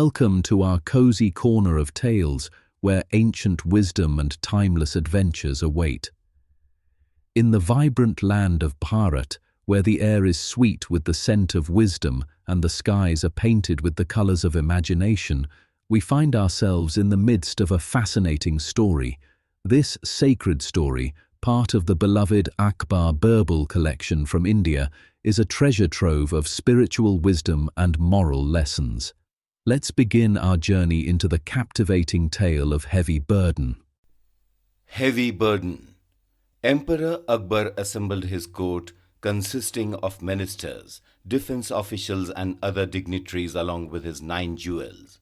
Welcome to our cozy corner of tales where ancient wisdom and timeless adventures await. In the vibrant land of Bharat, where the air is sweet with the scent of wisdom and the skies are painted with the colors of imagination, we find ourselves in the midst of a fascinating story. This sacred story, part of the beloved Akbar Birbal collection from India, is a treasure trove of spiritual wisdom and moral lessons. Let's begin our journey into the captivating tale of Heavy Burden. Heavy Burden. Emperor Akbar assembled his court consisting of ministers, defense officials and other dignitaries along with his 9 jewels.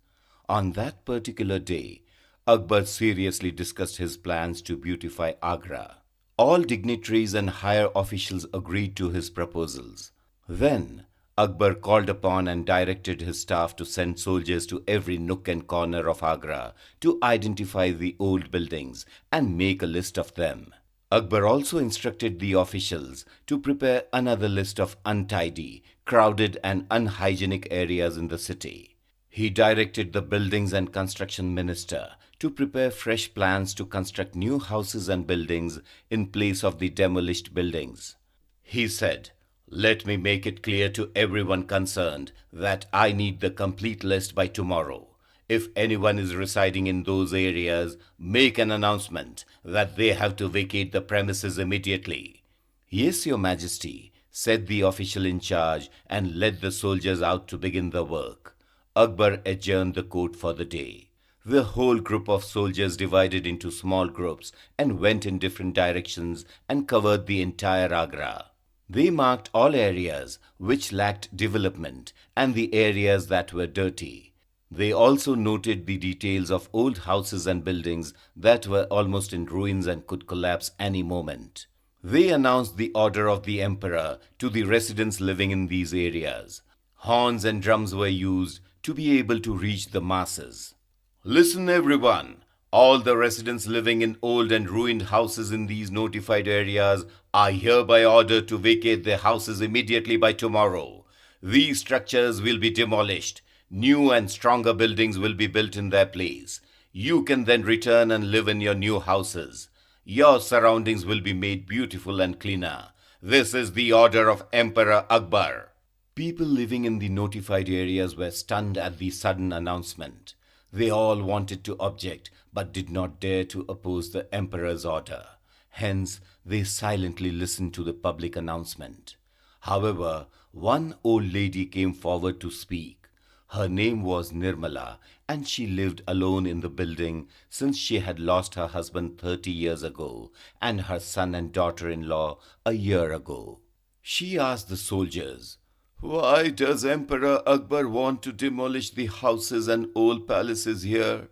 On that particular day, Akbar seriously discussed his plans to beautify Agra. All dignitaries and higher officials agreed to his proposals. Then, Akbar called upon and directed his staff to send soldiers to every nook and corner of Agra to identify the old buildings and make a list of them. Akbar also instructed the officials to prepare another list of untidy, crowded and unhygienic areas in the city. He directed the buildings and construction minister to prepare fresh plans to construct new houses and buildings in place of the demolished buildings. He said, "Let me make it clear to everyone concerned that I need the complete list by tomorrow. If anyone is residing in those areas, make an announcement that they have to vacate the premises immediately." "Yes, Your Majesty," said the official in charge and led the soldiers out to begin the work. Akbar adjourned the court for the day. The whole group of soldiers divided into small groups and went in different directions and covered the entire Agra. They marked all areas which lacked development and the areas that were dirty. They also noted the details of old houses and buildings that were almost in ruins and could collapse any moment. They announced the order of the emperor to the residents living in these areas. Horns and drums were used to be able to reach the masses. "Listen, everyone. All the residents living in old and ruined houses in these notified areas are hereby ordered to vacate their houses immediately by tomorrow. These structures will be demolished. New and stronger buildings will be built in their place. You can then return and live in your new houses. Your surroundings will be made beautiful and cleaner. This is the order of Emperor Akbar." People living in the notified areas were stunned at the sudden announcement. They all wanted to object, but did not dare to oppose the emperor's order. Hence, they silently listened to the public announcement. However, one old lady came forward to speak. Her name was Nirmala, and she lived alone in the building since she had lost her husband 30 years ago and her son and daughter-in-law a year ago. She asked the soldiers, "Why does Emperor Akbar want to demolish the houses and old palaces here?"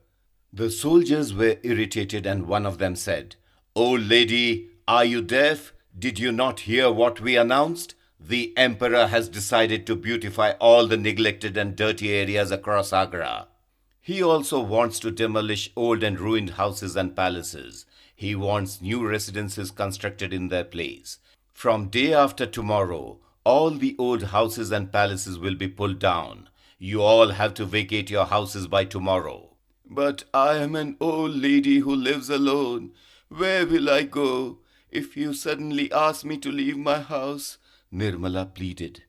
The soldiers were irritated and one of them said, "Old lady, are you deaf? Did you not hear what we announced? The emperor has decided to beautify all the neglected and dirty areas across Agra. He also wants to demolish old and ruined houses and palaces. He wants new residences constructed in their place. From day after tomorrow, all the old houses and palaces will be pulled down. You all have to vacate your houses by tomorrow." "But I am an old lady who lives alone. Where will I go if you suddenly ask me to leave my house?" Nirmala pleaded.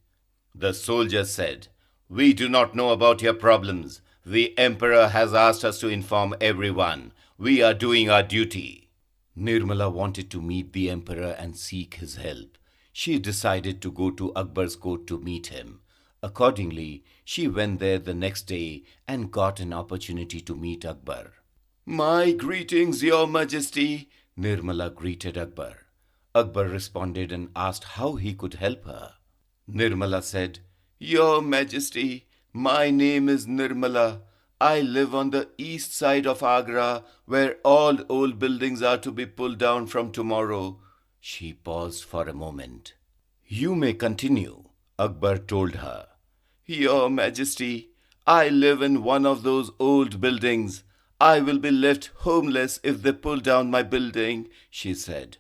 The soldier said, "We do not know about your problems. The emperor has asked us to inform everyone. We are doing our duty." Nirmala wanted to meet the emperor and seek his help. She decided to go to Akbar's court to meet him. Accordingly, she went there the next day and got an opportunity to meet Akbar. "My greetings, Your Majesty," Nirmala greeted Akbar. Akbar responded and asked how he could help her. Nirmala said, "Your Majesty, my name is Nirmala. I live on the east side of Agra, where all old buildings are to be pulled down from tomorrow." She paused for a moment. "You may continue," Akbar told her. "Your Majesty, I live in one of those old buildings. I will be left homeless if they pull down my building," she said.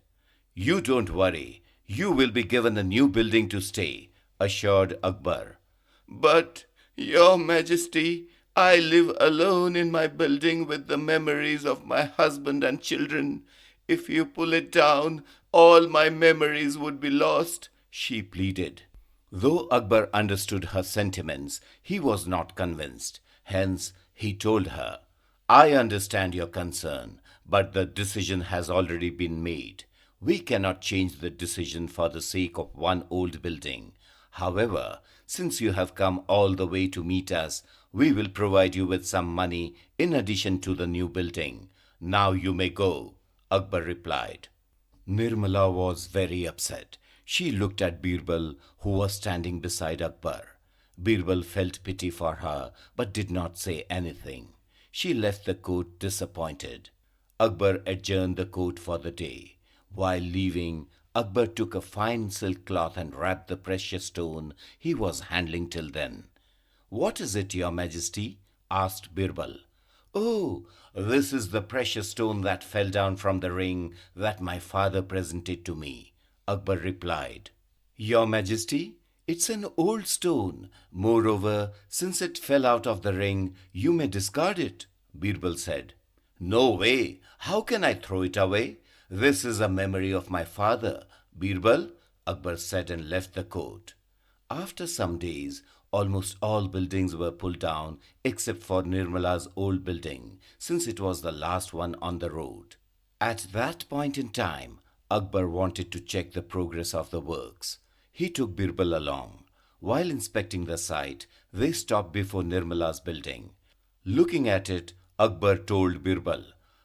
"You don't worry. You will be given a new building to stay," assured Akbar. "But, Your Majesty, I live alone in my building with the memories of my husband and children. If you pull it down, all my memories would be lost, she pleaded. Though Akbar understood her sentiments, he was not convinced. Hence, he told her, I understand your concern, but the decision has already been made. We cannot change the decision for the sake of one old building. However, since you have come all the way to meet us, we will provide you with some money in addition to the new building. Now you may go, Akbar replied. Nirmala was very upset. She looked at Birbal, who was standing beside Akbar. Birbal felt pity for her, but did not say anything. She left the court disappointed. Akbar adjourned the court for the day. While leaving, Akbar took a fine silk cloth and wrapped the precious stone he was handling till then. What is it, Your Majesty? Asked Birbal. Oh, this is the precious stone that fell down from the ring that my father presented to me, Akbar replied. Your Majesty, it's an old stone. Moreover, since it fell out of the ring, you may discard it, Birbal said. No way. How can I throw it away? This is a memory of my father, Birbal, Akbar said and left the court. After some days, almost all buildings were pulled down except for Nirmala's old building, since it was the last one on the road. At that point in time, Akbar wanted to check the progress of the works. He took Birbal along. While inspecting the site, they stopped before Nirmala's building. Looking at it, Akbar told Birbal,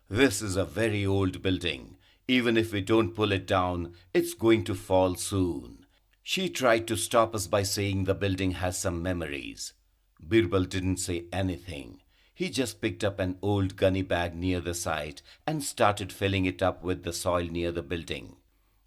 This is a very old building. Even if we don't pull it down, it's going to fall soon. She tried to stop us by saying the building has some memories. Birbal didn't say anything. He just picked up an old gunny bag near the site and started filling it up with the soil near the building.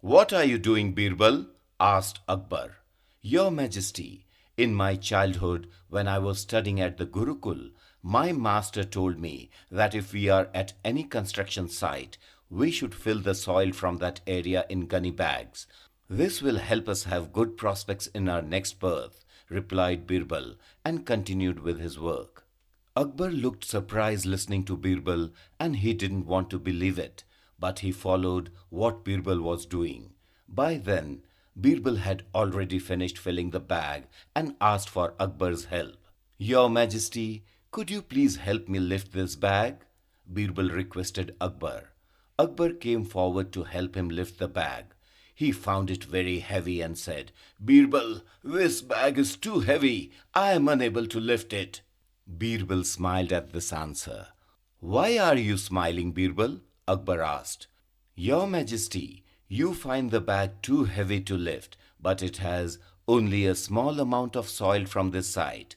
What are you doing, Birbal? Asked Akbar. Your Majesty, in my childhood, when I was studying at the Gurukul, my master told me that if we are at any construction site, we should fill the soil from that area in gunny bags. This will help us have good prospects in our next birth, replied Birbal, and continued with his work. Akbar looked surprised listening to Birbal, and he didn't want to believe it, but he followed what Birbal was doing. By then, Birbal had already finished filling the bag and asked for Akbar's help. Your Majesty, could you please help me lift this bag? Birbal requested Akbar. Akbar came forward to help him lift the bag. He found it very heavy and said, Birbal, this bag is too heavy. I am unable to lift it. Birbal smiled at this answer. Why are you smiling, Birbal? Akbar asked. Your Majesty, you find the bag too heavy to lift, but it has only a small amount of soil from this site.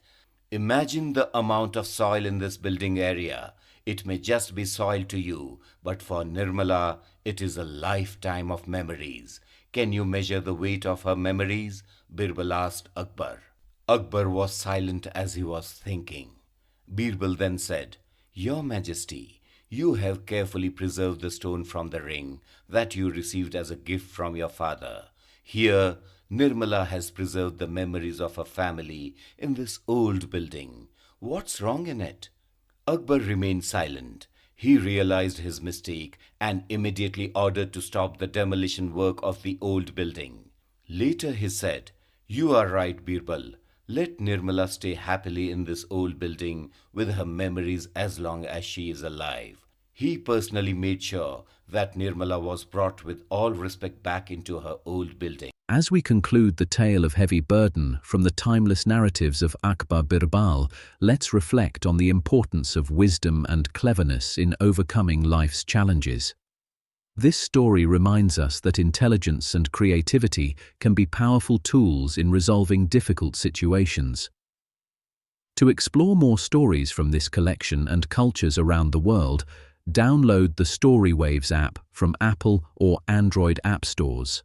Imagine the amount of soil in this building area. It may just be soil to you, but for Nirmala, it is a lifetime of memories. Can you measure the weight of her memories? Birbal asked Akbar. Akbar was silent as he was thinking. Birbal then said, Your Majesty, you have carefully preserved the stone from the ring that you received as a gift from your father. Here, Nirmala has preserved the memories of her family in this old building. What's wrong in it? Akbar remained silent. He realized his mistake and immediately ordered to stop the demolition work of the old building. Later he said, You are right, Birbal. Let Nirmala stay happily in this old building with her memories as long as she is alive. He personally made sure that Nirmala was brought with all respect back into her old building. As we conclude the tale of heavy burden from the timeless narratives of Akbar Birbal, let's reflect on the importance of wisdom and cleverness in overcoming life's challenges. This story reminds us that intelligence and creativity can be powerful tools in resolving difficult situations. To explore more stories from this collection and cultures around the world, download the Storywaves app from Apple or Android app stores.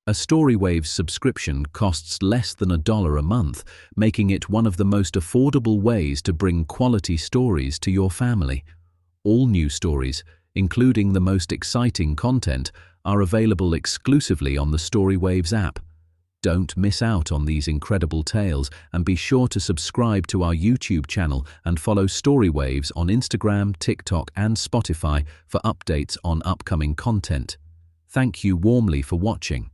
A Storywaves subscription costs less than $1 a month, making it one of the most affordable ways to bring quality stories to your family. All new stories, including the most exciting content, are available exclusively on the Storywaves app. Don't miss out on these incredible tales, and be sure to subscribe to our YouTube channel and follow Storywaves on Instagram, TikTok and Spotify for updates on upcoming content. Thank you warmly for watching.